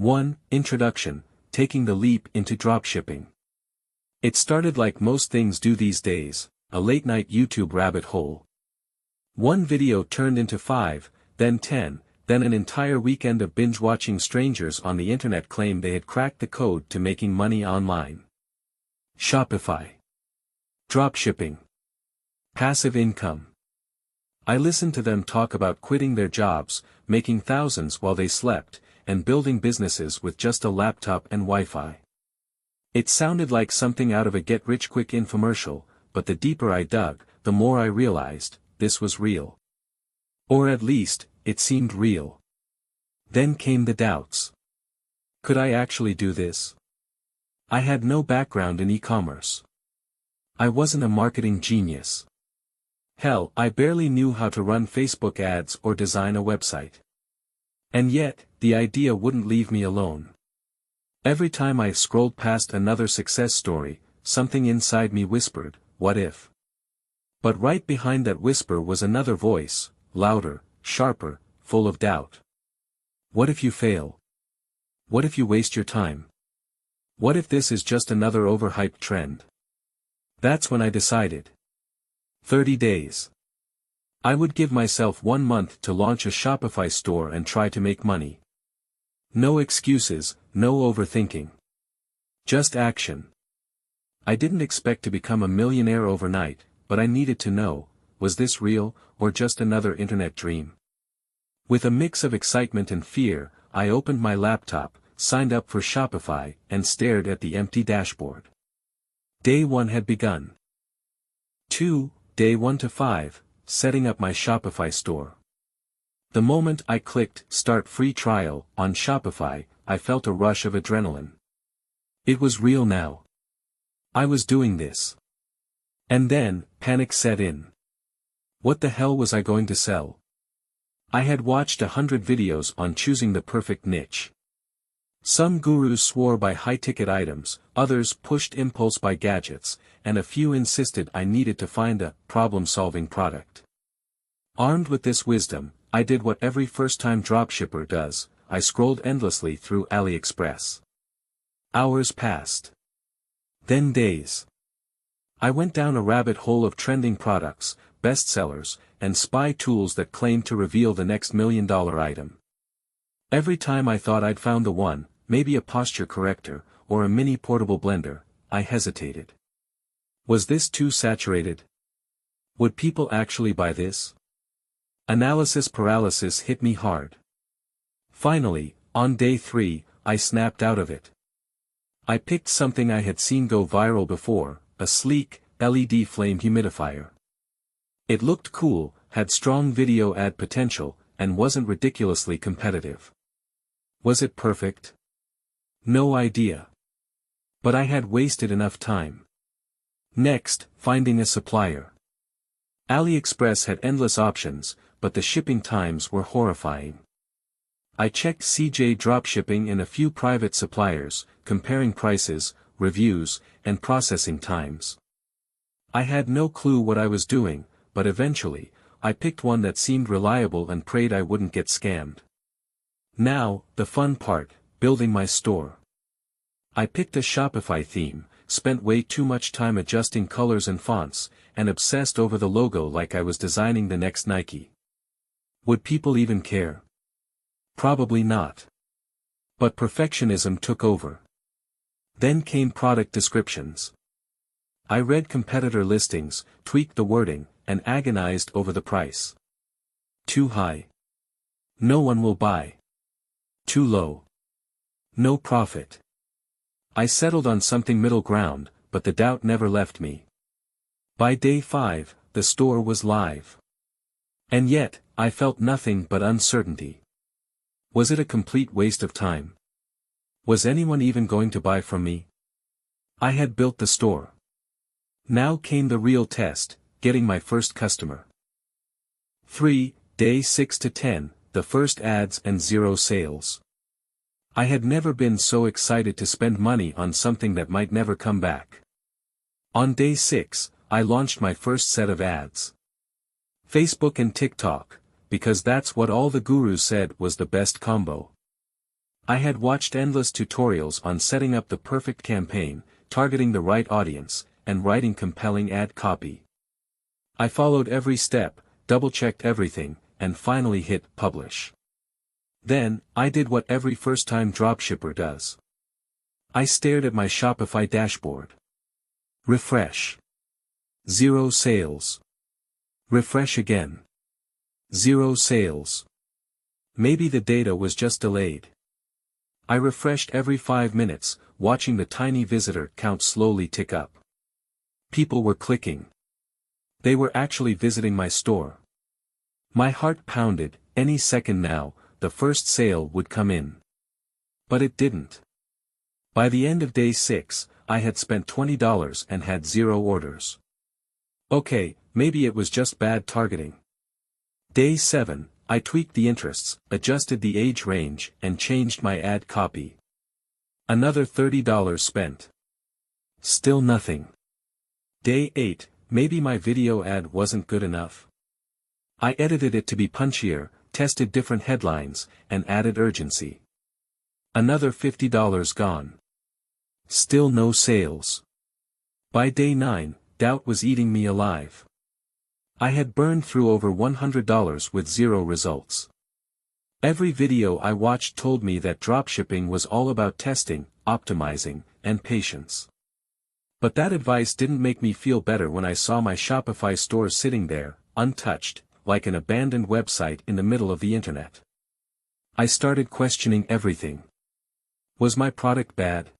1. Introduction, taking the leap into dropshipping. It started like most things do these days, a late-night YouTube rabbit hole. One video turned into 5, then 10, then an entire weekend of binge-watching strangers on the internet claim they had cracked the code to making money online. Shopify. Dropshipping. Passive income. I listened to them talk about quitting their jobs, making thousands while they slept, and building businesses with just a laptop and Wi-Fi. It sounded like something out of a get-rich-quick infomercial, but the deeper I dug, the more I realized, this was real. Or at least, it seemed real. Then came the doubts. Could I actually do this? I had no background in e-commerce. I wasn't a marketing genius. Hell, I barely knew how to run Facebook ads or design a website. And yet, the idea wouldn't leave me alone. Every time I scrolled past another success story, something inside me whispered, what if? But right behind that whisper was another voice, louder, sharper, full of doubt. What if you fail? What if you waste your time? What if this is just another overhyped trend? That's when I decided. 30 days. I would give myself 1 month to launch a Shopify store and try to make money. No excuses, no overthinking. Just action. I didn't expect to become a millionaire overnight, but I needed to know, was this real, or just another internet dream? With a mix of excitement and fear, I opened my laptop, signed up for Shopify, and stared at the empty dashboard. Day 1 had begun. 2, Day 1 to 5. Setting up my Shopify store. The moment I clicked Start Free Trial on Shopify, I felt a rush of adrenaline. It was real now. I was doing this. And then, panic set in. What the hell was I going to sell? I had watched 100 videos on choosing the perfect niche. Some gurus swore by high-ticket items, others pushed impulse by gadgets, and a few insisted I needed to find a problem-solving product. Armed with this wisdom, I did what every first-time dropshipper does, I scrolled endlessly through AliExpress. Hours passed. Then days. I went down a rabbit hole of trending products, bestsellers, and spy tools that claimed to reveal the next million-dollar item. Every time I thought I'd found the one, maybe a posture corrector, or a mini portable blender, I hesitated. Was this too saturated? Would people actually buy this? Analysis paralysis hit me hard. Finally, on day 3, I snapped out of it. I picked something I had seen go viral before, a sleek, LED flame humidifier. It looked cool, had strong video ad potential, and wasn't ridiculously competitive. Was it perfect? No idea. But I had wasted enough time. Next, finding a supplier. AliExpress had endless options, but the shipping times were horrifying. I checked CJ Dropshipping and a few private suppliers, comparing prices, reviews, and processing times. I had no clue what I was doing, but eventually, I picked one that seemed reliable and prayed I wouldn't get scammed. Now, the fun part, building my store. I picked a Shopify theme, spent way too much time adjusting colors and fonts, and obsessed over the logo like I was designing the next Nike. Would people even care? Probably not. But perfectionism took over. Then came product descriptions. I read competitor listings, tweaked the wording, and agonized over the price. Too high. No one will buy. Too low. No profit. I settled on something middle ground, but the doubt never left me. By day 5, the store was live. And yet, I felt nothing but uncertainty. Was it a complete waste of time? Was anyone even going to buy from me? I had built the store. Now came the real test, getting my first customer. 3, day 6 to 10, the first ads and 0 sales. I had never been so excited to spend money on something that might never come back. On day 6, I launched my first set of ads. Facebook and TikTok, because that's what all the gurus said was the best combo. I had watched endless tutorials on setting up the perfect campaign, targeting the right audience, and writing compelling ad copy. I followed every step, double-checked everything, and finally hit publish. Then, I did what every first-time dropshipper does. I stared at my Shopify dashboard. Refresh. 0 sales. Refresh again. 0 sales. Maybe the data was just delayed. I refreshed every 5 minutes, watching the tiny visitor count slowly tick up. People were clicking. They were actually visiting my store. My heart pounded. Any second now, the first sale would come in. But it didn't. By the end of day 6, I had spent $20 and had 0 orders. Okay, maybe it was just bad targeting. Day 7, I tweaked the interests, adjusted the age range, and changed my ad copy. Another $30 spent. Still nothing. Day 8, maybe my video ad wasn't good enough. I edited it to be punchier, tested different headlines, and added urgency. Another $50 gone. Still no sales. By day 9, doubt was eating me alive. I had burned through over $100 with 0 results. Every video I watched told me that dropshipping was all about testing, optimizing, and patience. But that advice didn't make me feel better when I saw my Shopify store sitting there, untouched, like an abandoned website in the middle of the internet. I started questioning everything. Was my product bad?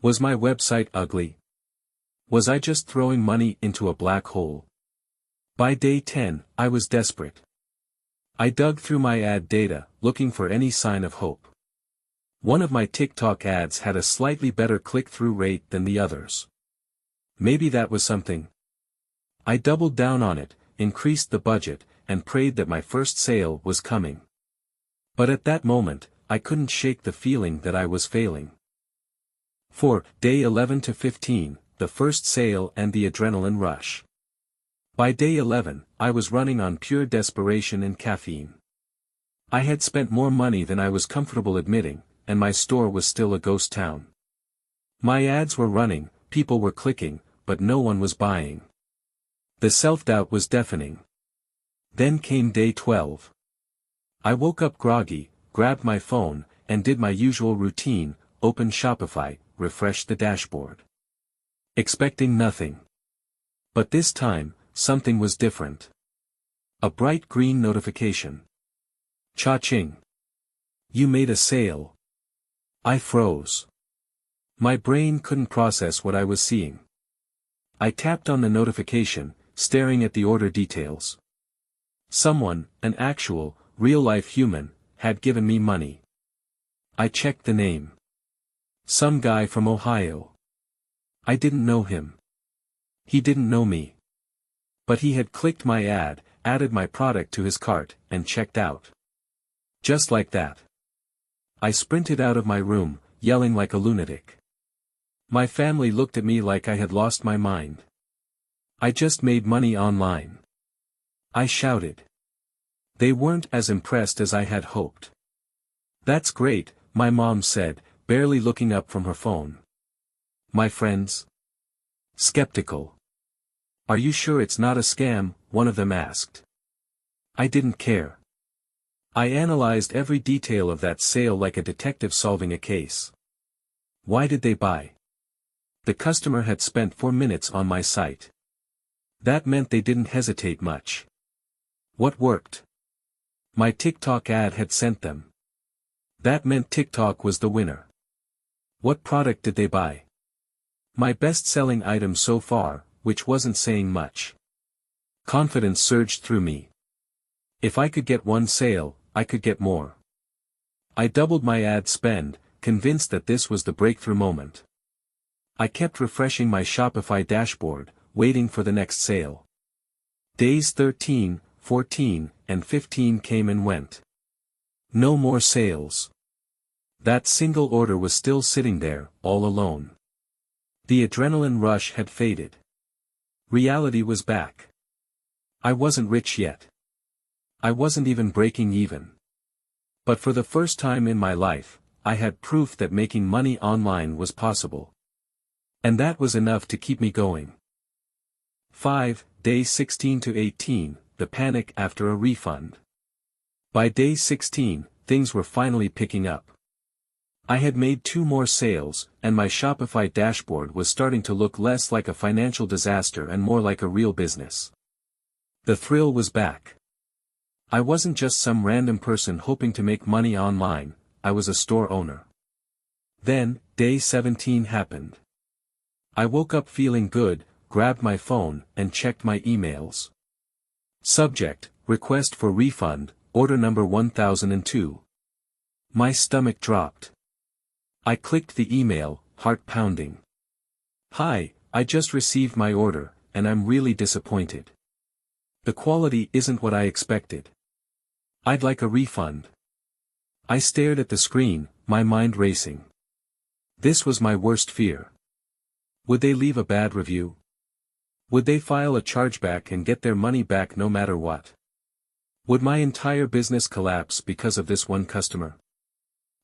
Was my website ugly? Was I just throwing money into a black hole? By day 10, I was desperate. I dug through my ad data, looking for any sign of hope. One of my TikTok ads had a slightly better click-through rate than the others. Maybe that was something. I doubled down on it, increased the budget, and prayed that my first sale was coming. But at that moment, I couldn't shake the feeling that I was failing. For day 11 to 15, the first sale and the adrenaline rush. By day 11, I was running on pure desperation and caffeine. I had spent more money than I was comfortable admitting, and my store was still a ghost town. My ads were running, people were clicking, but no one was buying. The self-doubt was deafening. Then came day 12. I woke up groggy, grabbed my phone, and did my usual routine, open Shopify, refresh the dashboard. Expecting nothing. But this time, something was different. A bright green notification. Cha-ching. You made a sale. I froze. My brain couldn't process what I was seeing. I tapped on the notification, staring at the order details. Someone, an actual, real-life human, had given me money. I checked the name. Some guy from Ohio. I didn't know him. He didn't know me. But he had clicked my ad, added my product to his cart, and checked out. Just like that. I sprinted out of my room, yelling like a lunatic. My family looked at me like I had lost my mind. I just made money online. I shouted. They weren't as impressed as I had hoped. That's great, my mom said, barely looking up from her phone. My friends? Skeptical. Are you sure it's not a scam? One of them asked. I didn't care. I analyzed every detail of that sale like a detective solving a case. Why did they buy? The customer had spent 4 minutes on my site. That meant they didn't hesitate much. What worked? My TikTok ad had sent them. That meant TikTok was the winner. What product did they buy? My best-selling item so far, which wasn't saying much. Confidence surged through me. If I could get one sale, I could get more. I doubled my ad spend, convinced that this was the breakthrough moment. I kept refreshing my Shopify dashboard, waiting for the next sale. Days 13, 14, and 15 came and went. No more sales. That single order was still sitting there, all alone. The adrenaline rush had faded. Reality was back. I wasn't rich yet. I wasn't even breaking even. But for the first time in my life, I had proof that making money online was possible. And that was enough to keep me going. 5. Day 16 to 18, the panic after a refund. By day 16, things were finally picking up. I had made 2 more sales, and my Shopify dashboard was starting to look less like a financial disaster and more like a real business. The thrill was back. I wasn't just some random person hoping to make money online, I was a store owner. Then, day 17 happened. I woke up feeling good, grabbed my phone, and checked my emails. Subject, request for refund, order number 1002. My stomach dropped. I clicked the email, heart pounding. Hi, I just received my order, and I'm really disappointed. The quality isn't what I expected. I'd like a refund. I stared at the screen, my mind racing. This was my worst fear. Would they leave a bad review? Would they file a chargeback and get their money back no matter what? Would my entire business collapse because of this one customer?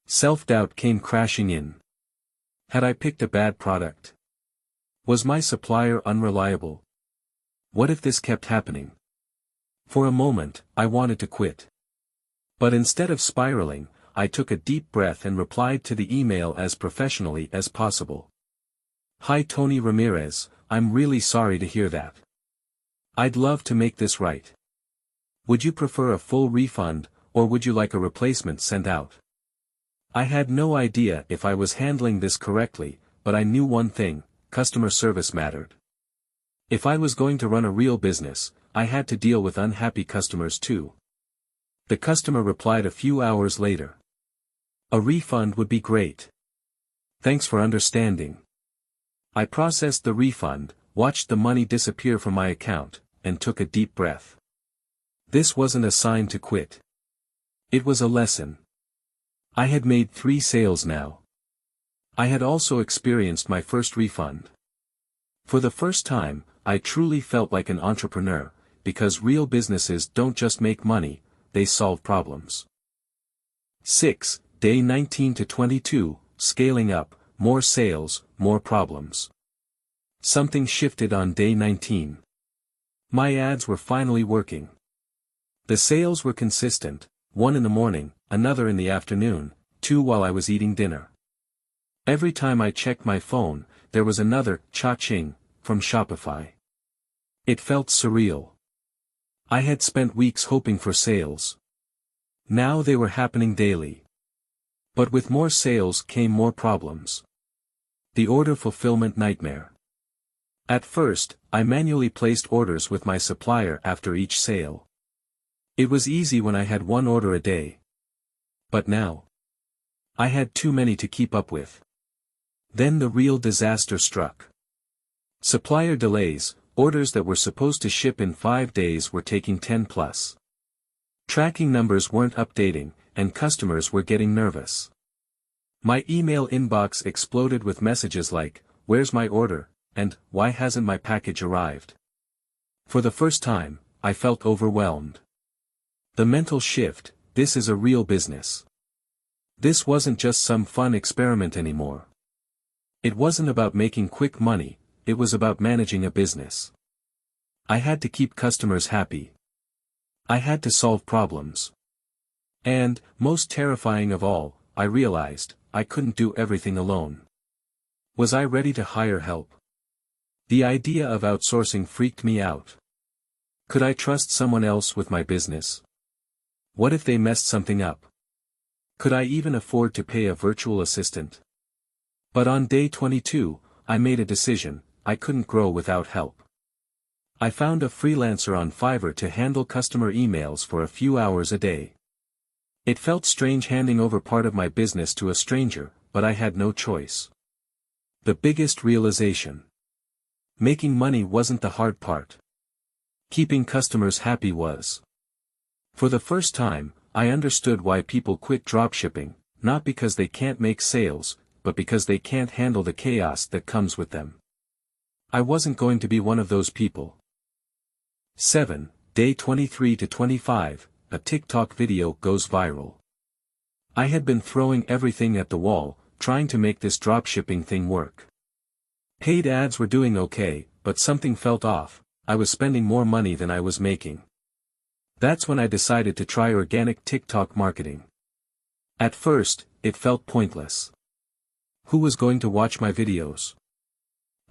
Self-doubt came crashing in. Had I picked a bad product? Was my supplier unreliable? What if this kept happening? For a moment, I wanted to quit. But instead of spiraling, I took a deep breath and replied to the email as professionally as possible. Hi Tony Ramirez, I'm really sorry to hear that. I'd love to make this right. Would you prefer a full refund, or would you like a replacement sent out? I had no idea if I was handling this correctly, but I knew one thing, customer service mattered. If I was going to run a real business, I had to deal with unhappy customers too. The customer replied a few hours later. A refund would be great. Thanks for understanding. I processed the refund, watched the money disappear from my account, and took a deep breath. This wasn't a sign to quit. It was a lesson. I had made 3 sales now. I had also experienced my first refund. For the first time, I truly felt like an entrepreneur, because real businesses don't just make money, they solve problems. 6. Day 19 to 22, scaling up, more sales, more problems. Something shifted on day 19. My ads were finally working. The sales were consistent, 1 in the morning, another in the afternoon, 2 while I was eating dinner. Every time I checked my phone, there was another cha-ching from Shopify. It felt surreal. I had spent weeks hoping for sales. Now they were happening daily. But with more sales came more problems. The order fulfillment nightmare. At first, I manually placed orders with my supplier after each sale. It was easy when I had 1 order a day. But now, I had too many to keep up with. Then the real disaster struck. Supplier delays, orders that were supposed to ship in 5 days were taking 10 plus. Tracking numbers weren't updating, and customers were getting nervous. My email inbox exploded with messages like, "Where's my order?" and "Why hasn't my package arrived?" For the first time, I felt overwhelmed. The mental shift, this is a real business. This wasn't just some fun experiment anymore. It wasn't about making quick money, it was about managing a business. I had to keep customers happy. I had to solve problems. And, most terrifying of all, I realized, I couldn't do everything alone. Was I ready to hire help? The idea of outsourcing freaked me out. Could I trust someone else with my business? What if they messed something up? Could I even afford to pay a virtual assistant? But on day 22, I made a decision, I couldn't grow without help. I found a freelancer on Fiverr to handle customer emails for a few hours a day. It felt strange handing over part of my business to a stranger, but I had no choice. The biggest realization. Making money wasn't the hard part. Keeping customers happy was. For the first time, I understood why people quit dropshipping, not because they can't make sales, but because they can't handle the chaos that comes with them. I wasn't going to be one of those people. 7. Day 23 to 25, a TikTok video goes viral. I had been throwing everything at the wall, trying to make this dropshipping thing work. Paid ads were doing okay, but something felt off. I was spending more money than I was making. That's when I decided to try organic TikTok marketing. At first, it felt pointless. Who was going to watch my videos?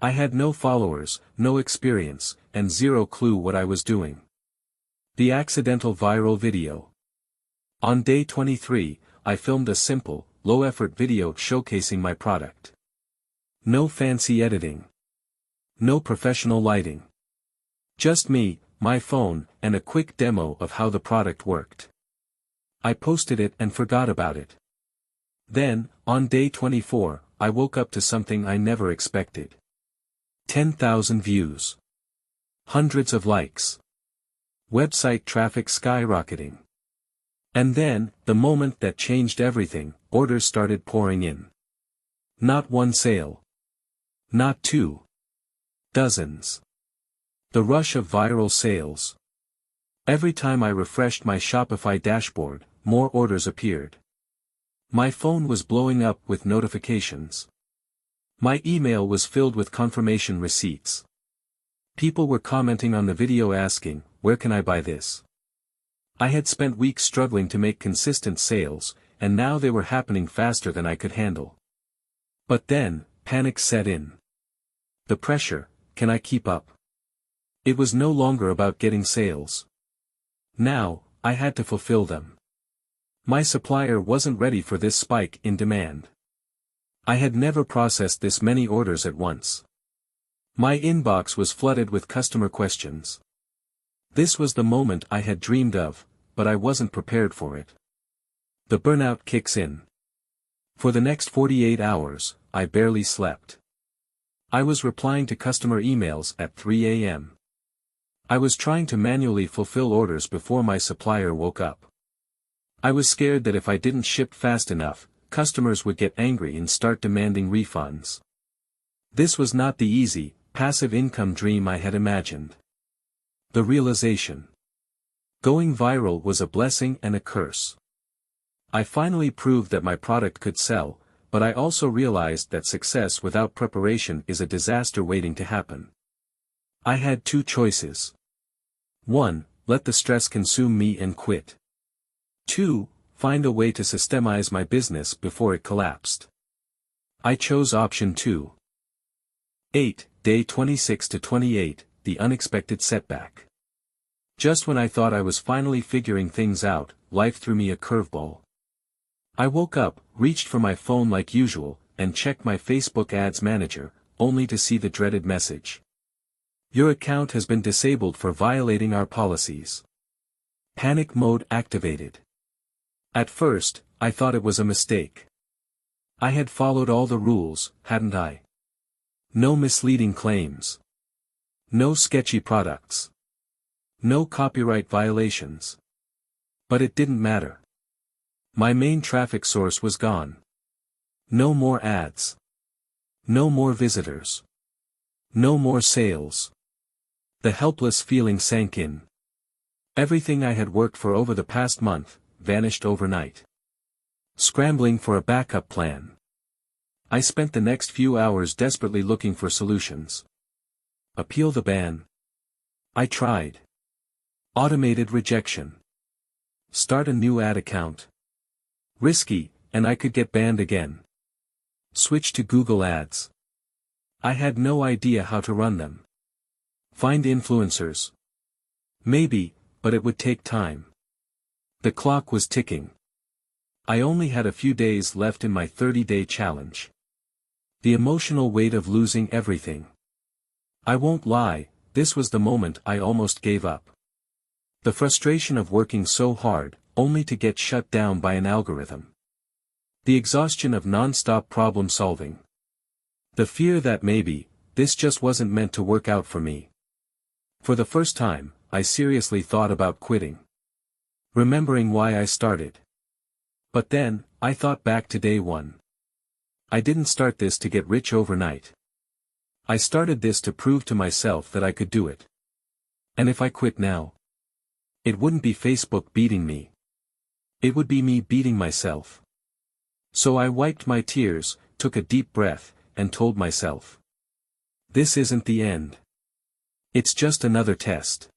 I had no followers, no experience, and zero clue what I was doing. The accidental viral video. On day 23, I filmed a simple, low-effort video showcasing my product. No fancy editing. No professional lighting. Just me, my phone, and a quick demo of how the product worked. I posted it and forgot about it. Then, on day 24, I woke up to something I never expected. 10,000 views. Hundreds of likes. Website traffic skyrocketing. And then, the moment that changed everything, orders started pouring in. Not one sale. Not two. Dozens. The rush of viral sales. Every time I refreshed my Shopify dashboard, more orders appeared. My phone was blowing up with notifications. My email was filled with confirmation receipts. People were commenting on the video asking, "Where can I buy this?" I had spent weeks struggling to make consistent sales, and now they were happening faster than I could handle. But then, panic set in. The pressure, can I keep up? It was no longer about getting sales. Now, I had to fulfill them. My supplier wasn't ready for this spike in demand. I had never processed this many orders at once. My inbox was flooded with customer questions. This was the moment I had dreamed of, but I wasn't prepared for it. The burnout kicks in. For the next 48 hours, I barely slept. I was replying to customer emails at 3 a.m. I was trying to manually fulfill orders before my supplier woke up. I was scared that if I didn't ship fast enough, customers would get angry and start demanding refunds. This was not the easy, passive income dream I had imagined. The realization. Going viral was a blessing and a curse. I finally proved that my product could sell, but I also realized that success without preparation is a disaster waiting to happen. I had two choices. 1. Let the stress consume me and quit. 2. Find a way to systemize my business before it collapsed. I chose option 2. 8. Day 26 to 28, the unexpected setback. Just when I thought I was finally figuring things out, life threw me a curveball. I woke up, reached for my phone like usual, and checked my Facebook Ads Manager, only to see the dreaded message. Your account has been disabled for violating our policies. Panic mode activated. At first, I thought it was a mistake. I had followed all the rules, hadn't I? No misleading claims. No sketchy products. No copyright violations. But it didn't matter. My main traffic source was gone. No more ads. No more visitors. No more sales. The helpless feeling sank in. Everything I had worked for over the past month vanished overnight. Scrambling for a backup plan. I spent the next few hours desperately looking for solutions. Appeal the ban. I tried. Automated rejection. Start a new ad account. Risky, and I could get banned again. Switch to Google Ads. I had no idea how to run them. Find influencers. Maybe, but it would take time. The clock was ticking. I only had a few days left in my 30-day challenge. The emotional weight of losing everything. I won't lie, this was the moment I almost gave up. The frustration of working so hard, only to get shut down by an algorithm. The exhaustion of non-stop problem solving. The fear that maybe, this just wasn't meant to work out for me. For the first time, I seriously thought about quitting. Remembering why I started. But then, I thought back to day one. I didn't start this to get rich overnight. I started this to prove to myself that I could do it. And if I quit now, it wouldn't be Facebook beating me. It would be me beating myself. So I wiped my tears, took a deep breath, and told myself, this isn't the end. It's just another test.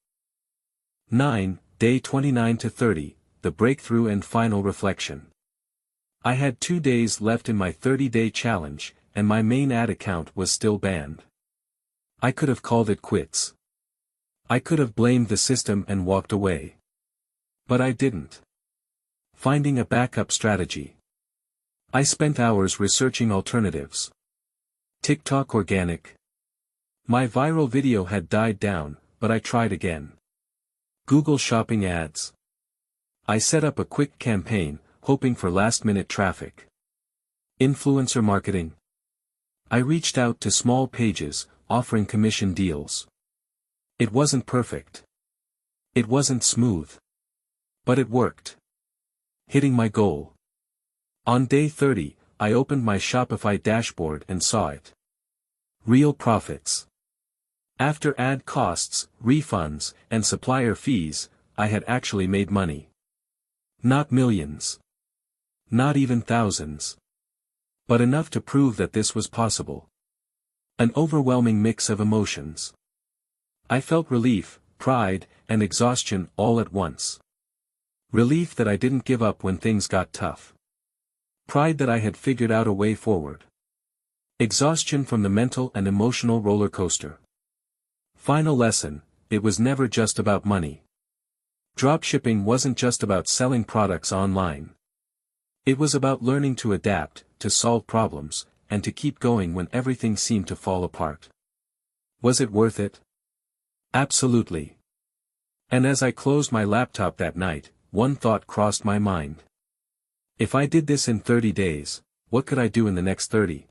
9. Day 29 to 30, the breakthrough and final reflection. I had 2 days left in my 30-day challenge, and my main ad account was still banned. I could have called it quits. I could have blamed the system and walked away. But I didn't. Finding a backup strategy. I spent hours researching alternatives. TikTok organic. My viral video had died down, but I tried again. Google Shopping ads. I set up a quick campaign, hoping for last-minute traffic. Influencer marketing. I reached out to small pages, offering commission deals. It wasn't perfect. It wasn't smooth. But it worked. Hitting my goal. On day 30, I opened my Shopify dashboard and saw it. Real profits. After ad costs, refunds, and supplier fees, I had actually made money. Not millions. Not even thousands. But enough to prove that this was possible. An overwhelming mix of emotions. I felt relief, pride, and exhaustion all at once. Relief that I didn't give up when things got tough. Pride that I had figured out a way forward. Exhaustion from the mental and emotional roller coaster. Final lesson, it was never just about money. Dropshipping wasn't just about selling products online. It was about learning to adapt, to solve problems, and to keep going when everything seemed to fall apart. Was it worth it? Absolutely. And as I closed my laptop that night, one thought crossed my mind. If I did this in 30 days, what could I do in the next 30?